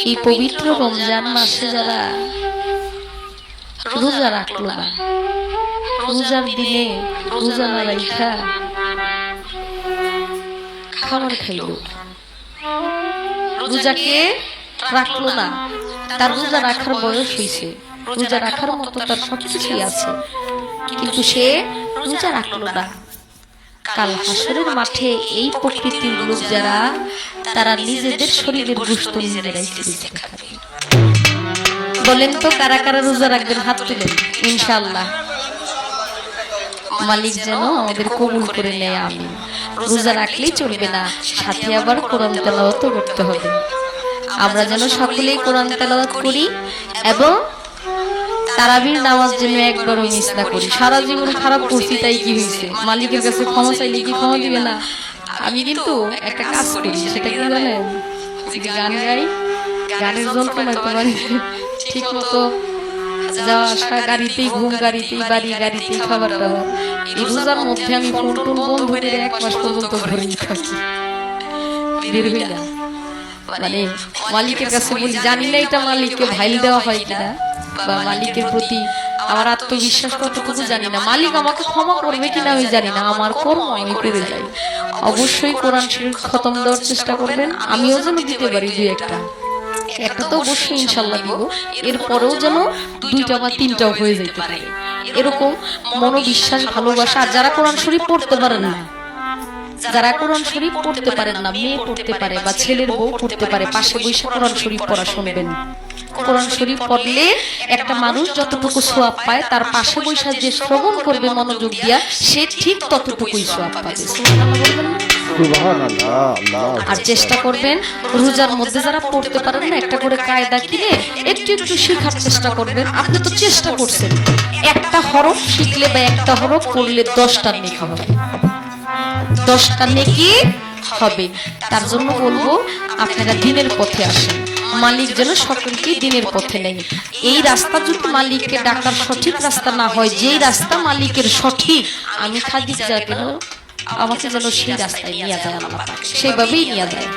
এই পবিত্র রমজান মাসে যারা রোজা রাখলো না, রোজার দিনে রোজা না রাখা খাবার খাইল, রোজাকে রাখলো না, তার রোজা রাখার বয়স হয়েছে, রোজা রাখার মতো তার সবকিছুই আছে, কিন্তু সে রোজা রাখলো না। কাল হাসরের মাঠে এই প্রকৃতির লোক যারা, তারা নিজেদের শরীরের গোশত নিজেরাই ফিরিয়ে খাবে। বলেন তো কারা কারা রোজা রাখবেন? হাত তুলেন। ইনশাআল্লাহ মালিক যেন আমাদের কবুল করে নেয়। আমিন। রোজা রাখলেই চলবে না, সাথে আবার কোরআন তেলাওয়াত করতে হবে। আমরা যেন সকলেই কোরআন তেলাওয়াত করি এবং তারাবির নামাজ যেন একবারও মিস না করি। সারা জীবন খারাপ করছি, তাই কি হয়েছে? মালিকের কাছে ক্ষমা চাইলে কি ক্ষমা দিবে না? আমি কিন্তু একটা কাজ করি, সেটা কি জানেন? গান গাই, গানের যন্ত্রণায় তোমার ঠিক মতো যাওয়া আসা, গাড়িতেই ঘুম, গাড়িতেই বাড়ি, গাড়িতেই খাবার দাবার। এই রোজার মধ্যে আমি ফোন টোন বন্ধ করে 1 মাস পর্যন্ত ঘরেই থাকি, বের হই না। মানে মালিকের কাছে বলি, জানি না এটা মালিককে ভাইল দেওয়া হয় কিনা, বা মালিকের প্রতি আমার আত্মবিশ্বাস কতটুকু জানি না, মালিক আমাকে ক্ষমা করবে কিনা আমি জানি না, আমার কর্ম আমি করে যাই। অবশ্যই কোরআন শরীফ খতম দেওয়ার চেষ্টা করবেন, আমিও যেন দিতে পারি 2-1টা, একটা তো অবশ্যই ইনশাল্লাহ দিব, এরপরেও যেন 2টা বা 3টাও হয়ে যেতে পারে, এরকম মনোবিশ্বাস, ভালোবাসা। আর যারা কোরআন শরীফ পড়তে পারেন না, যারা কোরআন শরীফ পড়তে পারেন না, মেয়ে পড়তে পারে বা ছেলের বউ পড়তে পারে, পাশে বসে কোরআন শরীফ পড়া শুনবেন। কোরআন শরীফ পড়লে একটা মানুষ যতটুকু সওয়াব পায়, তার পাশে বসে যে শ্রবণ করবে মনোযোগ দিয়া, সে ঠিক ততটুকুই সওয়াব পাবে। আর চেষ্টা করবেন রোজার মধ্যে যারা পড়তে পারেন না, একটা করে কায়দা কিনে একটু একটু শেখার চেষ্টা করবেন। আপনি তো চেষ্টা করছেন, একটা হরফ শিখলে বা একটা হরফ পড়লে 10টা নেকি হবে, 10টা নেকি হবে। তার জন্য বলবো আপনারা দিনের পথে আসেন, মালিক যেন সকলকে দিনের পথে নেই। এই রাস্তা যদি মালিককে ডাকার সঠিক রাস্তা না হয়, যেই রাস্তা মালিকের সঠিক, আমি খাদিজা কেন আমাকে যেন সেই রাস্তায় নিয়ে যায়, আল্লাহ পাক সেইভাবেই নিয়ে যায়।